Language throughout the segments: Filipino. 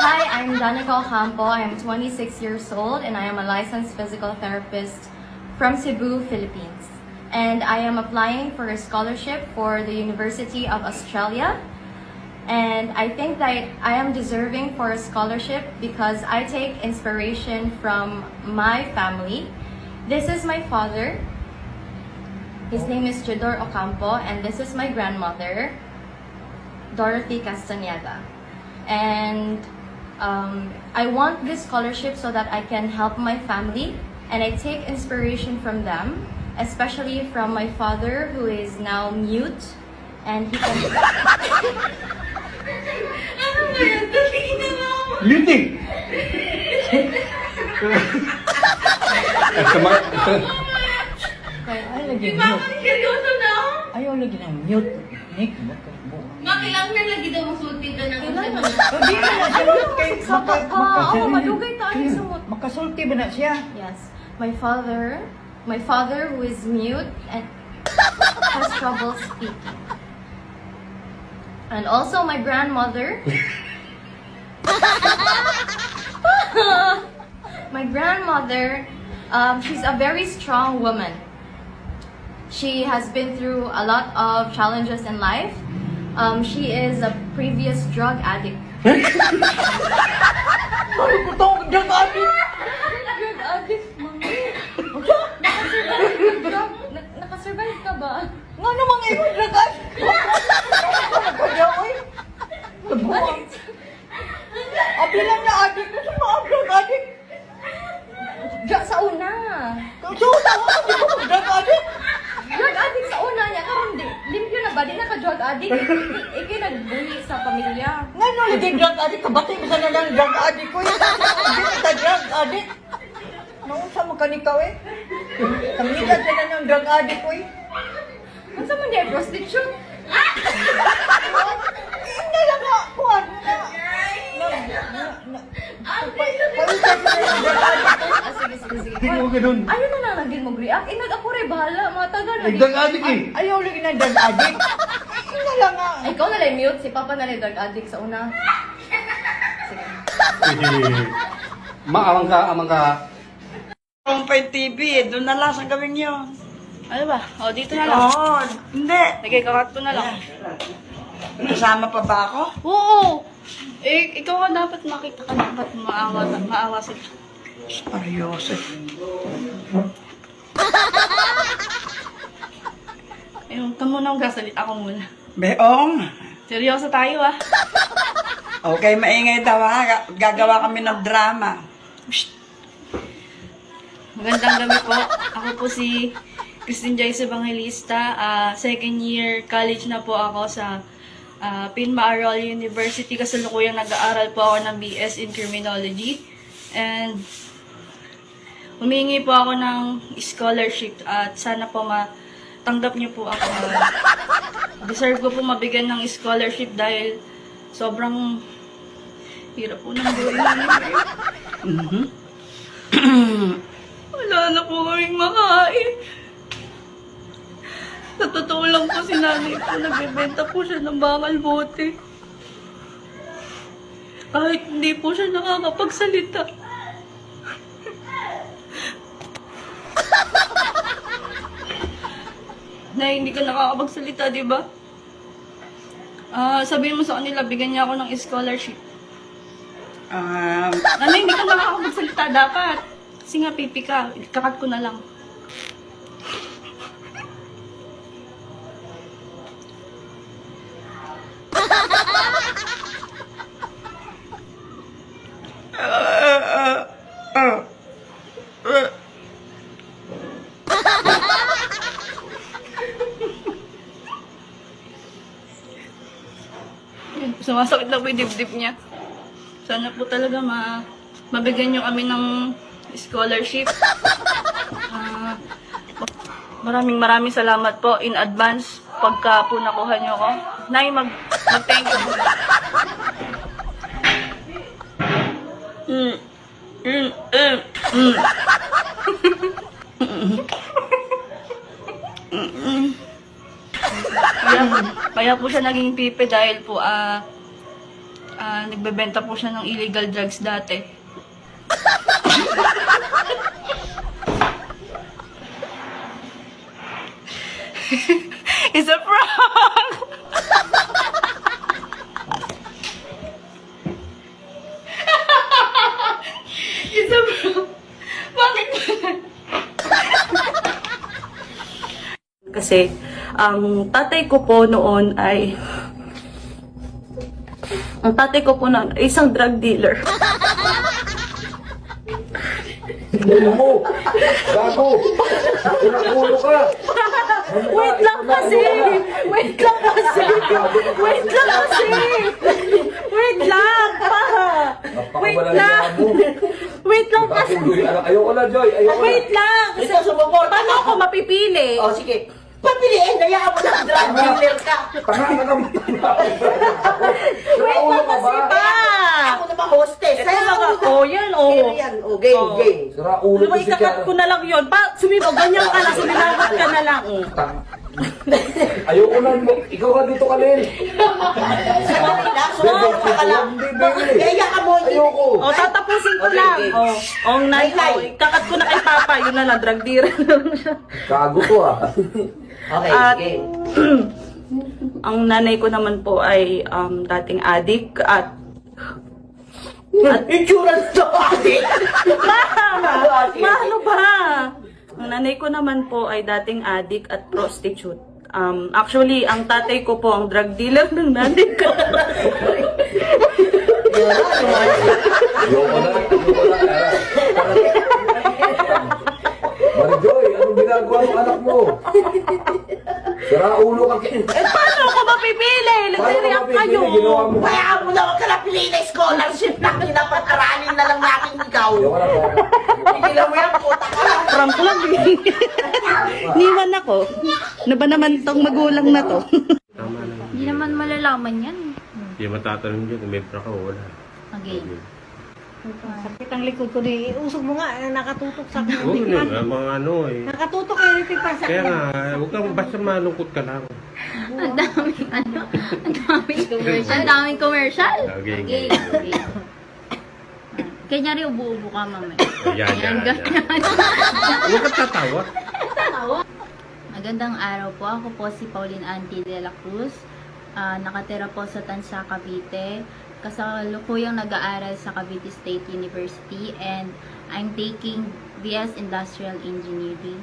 Hi, I'm Danica Ocampo. I am 26 years old and I am a licensed physical therapist from Cebu, Philippines. And I am applying for a scholarship for the University of Australia. And I think that I am deserving for a scholarship because I take inspiration from my family. This is my father. His name is Chidor Ocampo, and this is my grandmother, Dorothy Castañeda. And I want this scholarship so that I can help my family, and I take inspiration from them, especially from my father, who is now mute, and he can... Muting! Ay, lagi mute. Ayaw lagi ng mute. Nick, Makilang na lagi daw masulti ka ng Kailangan. Hindi ka na siya mute kay Oo, madugay tayo sa mute. makasulti ba na siya? Yes, my father who is mute and has trouble speaking. And also my grandmother. My grandmother, she's a very strong woman. She has been through a lot of challenges in life. She is a previous drug addict. Ano ko to? Drug addict? Drug addict, mami. Nakasurvive ka ba? Nga namang ikaw drug addict? Nagkadyaw eh. Nabuwang. Abi lang na addict ko sa mga drug addict. Sa una. So, tawa ka di ko drug addict? Drug addict sa una niya. Karon di. Limpyo na ba? Di na ka drug addict. Iki nagbuhi sa pamilya. Nga no, lagi drug addict. Kabatay mo sana lang drug addict ko. Hindi ka drug addict. Naunsa mo ka nikaw eh. Kamila sila ng drug addict ko eh. Ano sa man di? Prostitute? Hindi lang nga. Kuhan mo na. Palitan mo na yung drug addict ko. Sige. Hindi mo ganun. Ayaw na lang laging mag-react. Ako rin, bahala. Mga taga na. Drug addict eh. Ayaw lagi ng drug addict. Hindi lang nga. Ikaw na lang mute. Si Papa na lang drug addict sa una. Sige. Amang ka. Kumpay TV, doon na lang sa gawin yun. Ano ba? O, dito na lang. Oo, hindi. Sige, kakat ko na lang. Kasama pa ba ako? Oo! Eh, ikaw ka dapat makita ka dapat maawa sila. Seryoso. Eh, huwag ka muna gasalit ako muna. Beong. Seryoso tayo ah. Okay, maingay daw ha. Gagawa kami ng drama. Magandang gabi po. Ako po si Christine Joyce Evangelista. Second year college na po ako sa Pinmaaral University. Kasalukuyang nag-aaral po ako ng BS in Criminology. And humingi po ako ng scholarship at sana po matanggap niyo po ako. Deserve ko po mabigyan ng scholarship dahil sobrang hirap po ng buhay namin. Wala na po kaming makain. Sa totoo lang po si nanay po, nagbebenta po siya ng bakal bote. Kahit hindi po siya nakakapagsalita. Na hindi ka nakakapagsalita, di ba? Sabihin mo sa kanila, bigyan niya ako ng scholarship. Nanay, hindi ka nakakapagsalita dapat. Kasi nga, pipi ka. Kakat ko na lang. Sumasakit na po yung dibdib niya. Sana po talaga mabigyan niyo kami ng scholarship. Maraming salamat po in advance pagka po nakuha niyo ko. Nay, mag-thank you po. Kaya po siya naging pipe dahil po Nagbebenta po siya ng illegal drugs dati. It's a prank! It's a prank! Bakit ba? Kasi, ang tatay ko po noon ay isang drug dealer. Mo! Gago! Pinakulo ka! Wait lang kasi! Wait lang kasi! Wait lang kasi! Wait lang! Pa! Wait lang! Wait lang kasi! Ayoko na, Joy! Ayoko na! Wait lang! Ito, sumuport. Paano ako mapipili? O, sige. Papiliin, hayaan mo lang drug dealer ka. Tanga ka naman! Wait lang kasi pa! Ako naman hostess. Ito lang ako. Yan, oh. Pero yan, o, game, Oh. game. Sira ulo Diba, ko si ikakat ko na lang yun. Pa, ganyan ka lang, sumilagot ka na lang. Oh. Ayoko na! Ikaw ka dito ka rin! Sumuport ka lang. Kaya ka mo. Ayoko! O, tatapusin ko Okay, lang. okay. O, ang kakat ko na kay Papa, yun na lang, drug dealer na lang siya. Gago to ah! Okay, At, game. ang nanay ko naman po ay dating adik at Insurance to, ate. ano ba? Ang nanay ko naman po ay dating adik at prostitute. Actually, ang tatay ko po ang drug dealer ng nanay ko. Ayoko na! Ayoko na! Marijoy! Anong ginagawa ng anak mo? Sira ulo ka! Paano ako mapipili? Nagre-react kayo. Ginawa mo! Kaya mo na wag ka na pili na scholarship na kinapag-aralin na lang natin ikaw. Ayoko na! Pigilan mo yan, puta ka. Prank lang eh. Niwan ako. Ano ba naman tong magulang na to? Hindi naman malalaman yan. Hindi matatanong dyan kung may praka o wala. Okay. Sakit ang likod ko ni usog mo nga, nakatutok sa akin. Oo, mga ano eh. Nakatutok kayo rin pa sa Kaya akin. nga, huwag kang basta malungkot ka lang. Ang daming ang daming commercial. Okay, Okay. Kanya rin ubo-ubo ka, mama. Yan. ganyan. Huwag kang tatawa. Magandang araw po. Ako po si Pauline Anti de la Cruz. Nakatira po sa Tansa, Cavite. Kasalukuyang nag-aaral sa Cavite State University and I'm taking BS Industrial Engineering.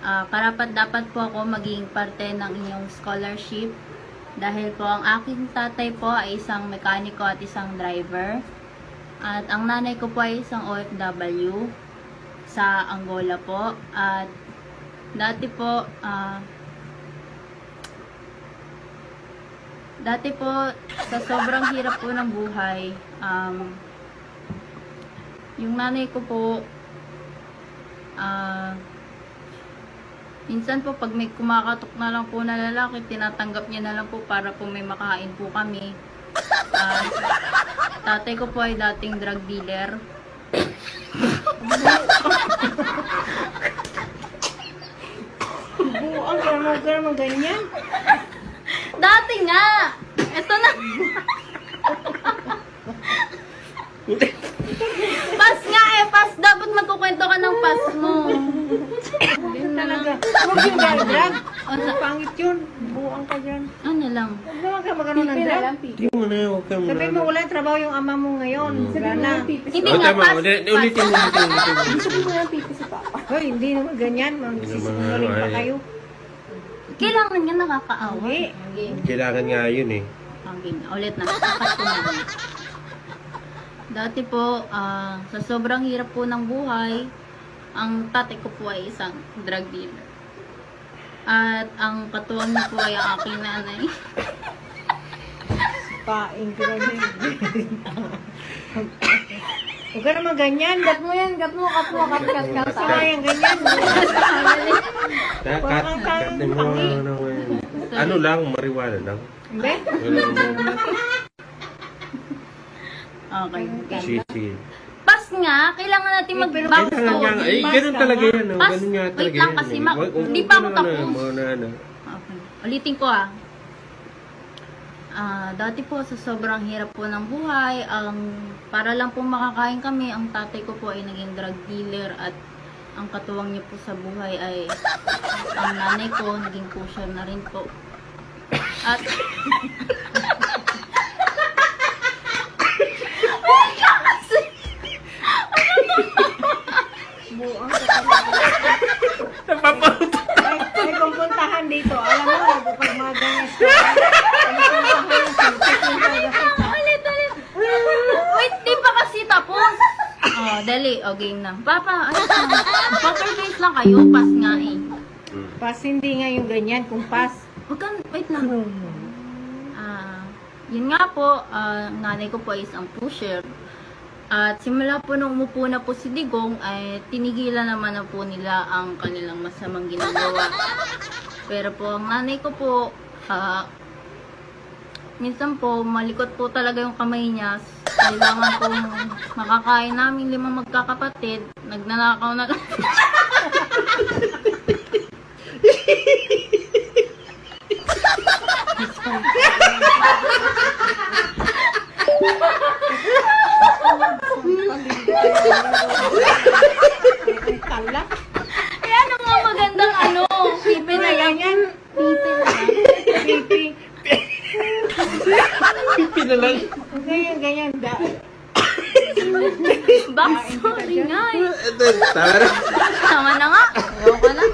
Karapat dapat po ako maging parte ng inyong scholarship dahil po ang aking tatay po ay isang mekaniko at isang driver. At ang nanay ko po ay isang OFW sa Angola po. At dati po sa sobrang hirap po ng buhay, yung nanay ko po minsan po pag may kumakatok na lang po na lalaki, tinatanggap niya na lang po para po may makain po kami. Tatay ko po ay dating drug dealer. Buang ka naman ganyan. Dati nga! Ito na! Pas nga eh! Pas! Dapat magkukwento ka ng pas mo. Talaga. Huwag yung drag. Pangit yun. Buang ka dyan. Ano lang? Huwag naman ka magano ng drag. Hindi mo na, huwag kang Sabi mo wala trabaho yung ama mo ngayon. Wala na. Hindi Oh, nga, tama. pas! Ulitin mo. Hoy, hindi naman ganyan. Magsisinungaling pa kayo. Kailangan nga nakakaawa. Hindi. Kailangan nga yun eh. Okay, ulit na. Kakat ko na. Dati po, sa sobrang hirap po ng buhay, ang tatay ko po ay isang drug dealer. At ang katuwang niya po ay ang aking nanay. Paing ka na Huwag ka naman ganyan. Gat mo yan, gat mo. Sama yung ganyan. Cut mo. Ano lang, mariwala lang. Hindi? Okay. Sige. Pas nga, kailangan natin mag-back Kailangan nga, eh, ganun talaga yan. Oh. Pas, Ganun nga wait talaga lang yan. kasi, Eh. hindi pa ako tapos. Muna na. Okay. Ulitin ko ah. Dati po sa sobrang hirap po ng buhay, para lang po makakain kami, ang tatay ko po ay naging drug dealer at ang katuwang niya po sa buhay ay ang nanay ko, naging pusher na rin po. At Buang ka talaga. Ay, kung puntahan dito, alam mo, pag mga ganyan sa wait, di pa kasi tapos. Oh, dali. O, game na. Papa, ayos na. Poker face lang kayo. Pass nga eh. pas, hindi nga yung ganyan, kung pas. Huwag ka, wait lang. Yun nga po, nanay ko po is ang pusher. At simula po nung umupo na po si Digong, ay tinigilan naman na po nila ang kanilang masamang ginagawa. Pero po, ang nanay ko po, minsan po, malikot po talaga yung kamay niya. Kailangan po makakain namin 5 magkakapatid. Nagnanakaw na lang. Tala. Eh, ano nga magandang ano? Pipi na ganyan. Pipi na lang. Pipi. Pipi na lang. Ganyan, ganyan. Bak, sorry nga eh. Tama na. Tama na nga. Ayaw ka na.